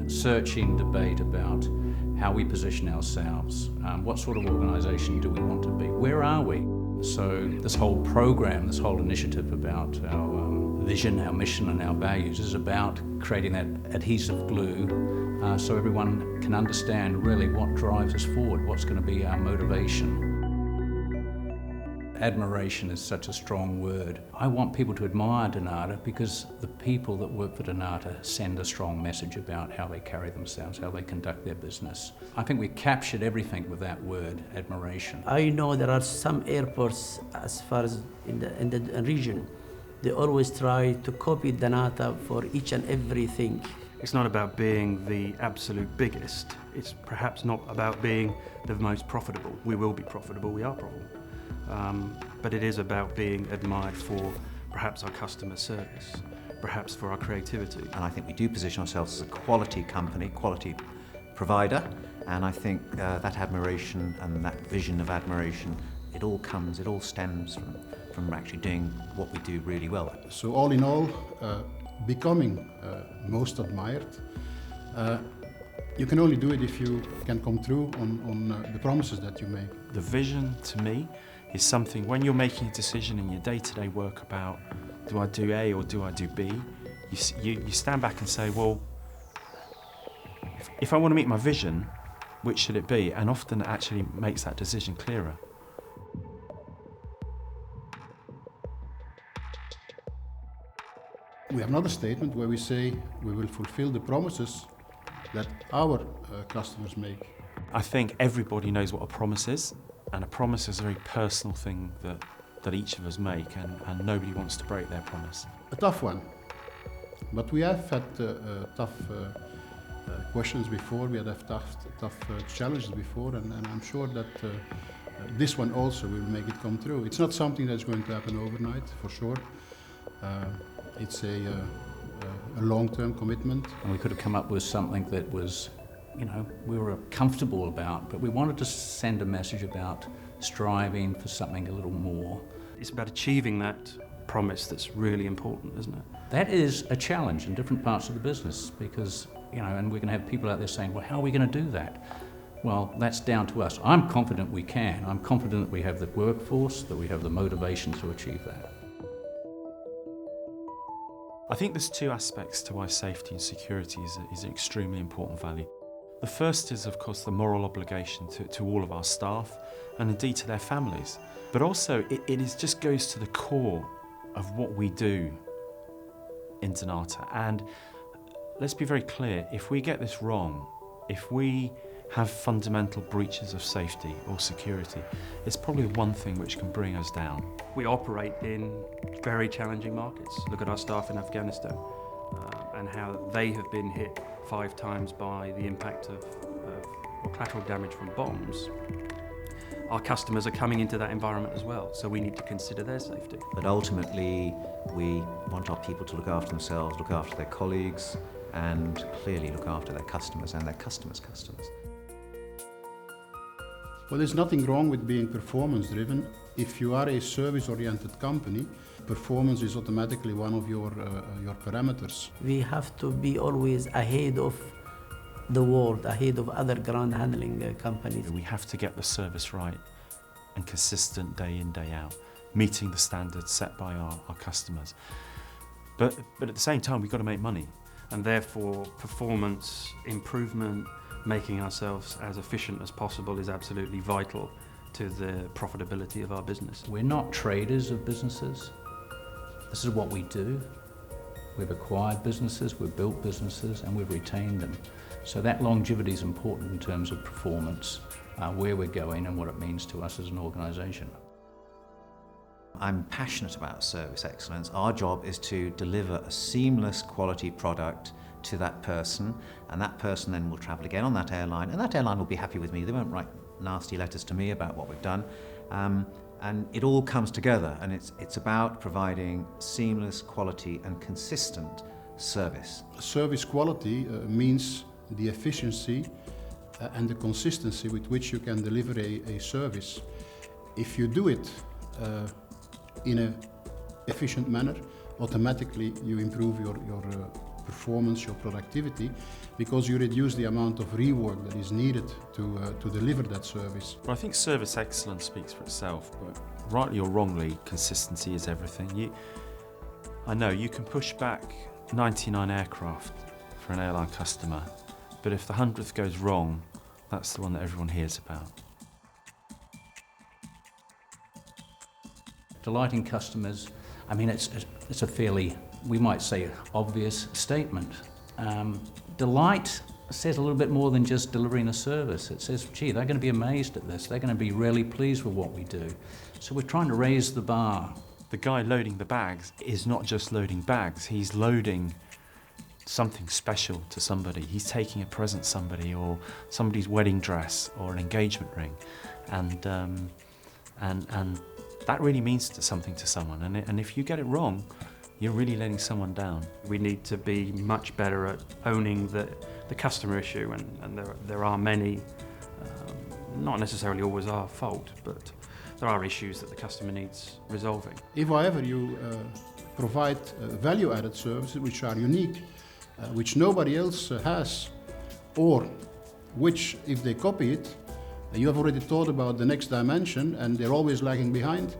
searching debate about how we position ourselves. What sort of organisation do we want to be? Where are we? So this whole program, this whole initiative about our vision, our mission and our values is about creating that adhesive glue so everyone can understand really what drives us forward, what's going to be our motivation. Admiration is such a strong word. I want people to admire Dnata because the people that work for Dnata send a strong message about how they carry themselves, how they conduct their business. I think we captured everything with that word, admiration. I know there are some airports, as far as in the region, they always try to copy Dnata for each and everything. It's not about being the absolute biggest. It's perhaps not about being the most profitable. We will be profitable, we are profitable. But it is about being admired for perhaps our customer service, perhaps for our creativity. And I think we do position ourselves as a quality company, quality provider, and I think that admiration and that vision of admiration, it all stems from actually doing what we do really well. So all in all, becoming most admired, you can only do it if you can come through on the promises that you make. The vision, to me, is something, when you're making a decision in your day-to-day work about, do I do A or do I do B, you stand back and say, well, if I want to meet my vision, which should it be? And often it actually makes that decision clearer. We have another statement where we say we will fulfill the promises that our customers make. I think everybody knows what a promise is, and a promise is a very personal thing that each of us make, and nobody wants to break their promise. A tough one, but we have had tough questions before, we have tough challenges before, and I'm sure that this one also will make it come through. It's not something that's going to happen overnight, for sure. It's a long-term commitment. And we could have come up with something that was, we were comfortable about, but we wanted to send a message about striving for something a little more. It's about achieving that promise that's really important, isn't it? That is a challenge in different parts of the business because, and we're going to have people out there saying, well, how are we going to do that? Well, that's down to us. I'm confident we can. I'm confident that we have the workforce, that we have the motivation to achieve that. I think there's two aspects to why safety and security is an extremely important value. The first is, of course, the moral obligation to all of our staff and indeed to their families. But also, it just goes to the core of what we do in Dnata. And let's be very clear, if we get this wrong, if we have fundamental breaches of safety or security, it's probably one thing which can bring us down. We operate in very challenging markets. Look at our staff in Afghanistan and how they have been hit 5 times by the impact of collateral damage from bombs. Our customers are coming into that environment as well, so we need to consider their safety. But ultimately, we want our people to look after themselves, look after their colleagues, and clearly look after their customers and their customers' customers. Well, there's nothing wrong with being performance-driven. If you are a service-oriented company, performance is automatically one of your parameters. We have to be always ahead of the world, ahead of other ground handling companies. We have to get the service right and consistent day in, day out, meeting the standards set by our customers. But at the same time, we've got to make money, and therefore performance improvement, making ourselves as efficient as possible is absolutely vital to the profitability of our business. We're not traders of businesses. This is what we do. We've acquired businesses, we've built businesses, and we've retained them. So that longevity is important in terms of performance, where we're going and what it means to us as an organisation. I'm passionate about service excellence. Our job is to deliver a seamless quality product to that person, and that person then will travel again on that airline, and that airline will be happy with me. They won't write nasty letters to me about what we've done. And it all comes together, and it's about providing seamless, quality and consistent service. Service quality means the efficiency and the consistency with which you can deliver a service. If you do it in an efficient manner, automatically you improve your performance, your productivity, because you reduce the amount of rework that is needed to deliver that service. Well, I think service excellence speaks for itself, but rightly or wrongly, consistency is everything. I know you can push back 99 aircraft for an airline customer, but if the 100th goes wrong, that's the one that everyone hears about. Delighting customers, I mean, it's a fairly, we might say, obvious statement. Delight says a little bit more than just delivering a service. It says, gee, they're going to be amazed at this. They're going to be really pleased with what we do. So we're trying to raise the bar. The guy loading the bags is not just loading bags, he's loading something special to somebody. He's taking a present to somebody, or somebody's wedding dress, or an engagement ring. And that really means something to someone. And if you get it wrong, you're really letting someone down. We need to be much better at owning the customer issue, and there are many, not necessarily always our fault, but there are issues that the customer needs resolving. If however you provide value-added services which are unique, which nobody else has, or which, if they copy it, you have already thought about the next dimension and they're always lagging behind,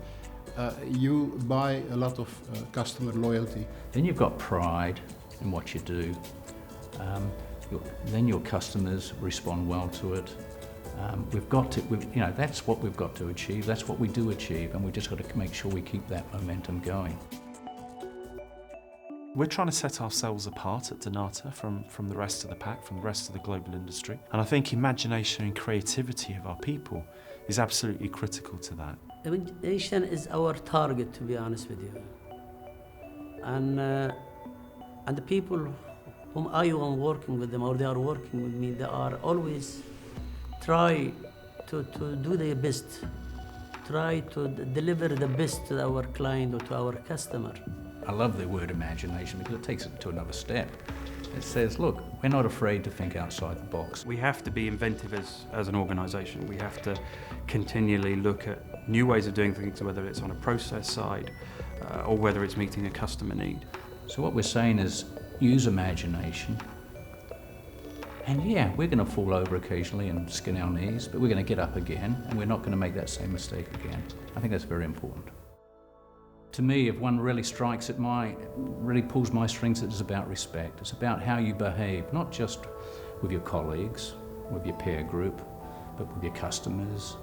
you buy a lot of customer loyalty. Then you've got pride in what you do. Then your customers respond well to it. That's what we've got to achieve. That's what we do achieve, and we've just got to make sure we keep that momentum going. We're trying to set ourselves apart at Dnata from the rest of the pack, from the rest of the global industry. And I think imagination and creativity of our people is absolutely critical to that. Imagination is our target, to be honest with you. And the people whom I am working with them, or they are working with me, they are always try to do their best, try to deliver the best to our client or to our customer. I love the word imagination because it takes it to another step. It says, look, we're not afraid to think outside the box. We have to be inventive as an organisation. We have to continually look at new ways of doing things, whether it's on a process side or whether it's meeting a customer need. So what we're saying is use imagination. And yeah, we're going to fall over occasionally and skin our knees, but we're going to get up again, and we're not going to make that same mistake again. I think that's very important. To me, if one really strikes at really pulls my strings, it's about respect. It's about how you behave, not just with your colleagues, with your peer group, but with your customers,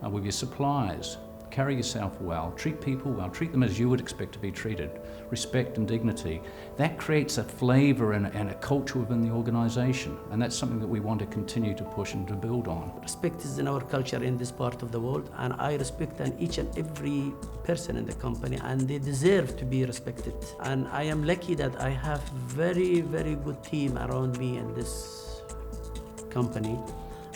with your suppliers. Carry yourself well, treat people well, treat them as you would expect to be treated. Respect and dignity. That creates a flavour and a culture within the organisation, and that's something that we want to continue to push and to build on. Respect is in our culture in this part of the world, and I respect each and every person in the company, and they deserve to be respected. And I am lucky that I have very, very good team around me in this company.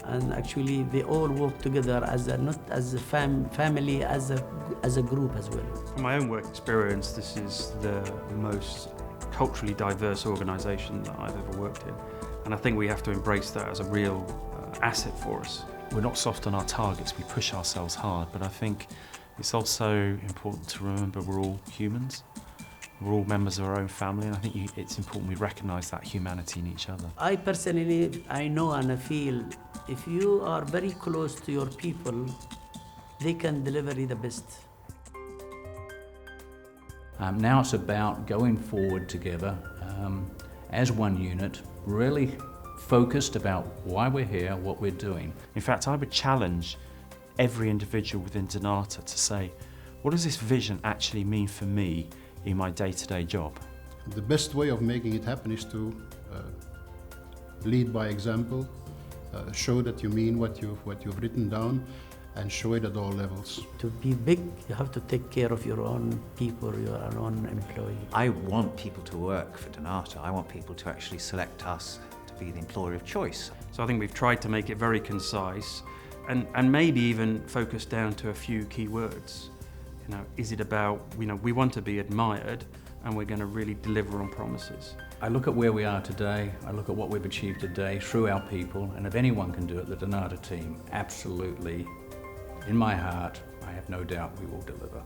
And actually, they all work together not as a family, as a group as well. From my own work experience, this is the most culturally diverse organisation that I've ever worked in. And I think we have to embrace that as a real asset for us. We're not soft on our targets, we push ourselves hard, but I think it's also important to remember we're all humans. We're all members of our own family, and I think it's important we recognise that humanity in each other. I personally, I know and I feel if you are very close to your people, they can deliver you the best. Now it's about going forward together as one unit, really focused about why we're here, what we're doing. In fact, I would challenge every individual within Dnata to say, what does this vision actually mean for me in my day-to-day job? The best way of making it happen is to lead by example, show that you mean what you've written down, and show it at all levels. To be big, you have to take care of your own people, your own employees. I want people to work for Dnata. I want people to actually select us to be the employer of choice. So I think we've tried to make it very concise and maybe even focus down to a few key words. You know, is it about, we want to be admired and we're going to really deliver on promises. I look at where we are today, I look at what we've achieved today through our people, and if anyone can do it, the Dnata team, absolutely, in my heart, I have no doubt we will deliver.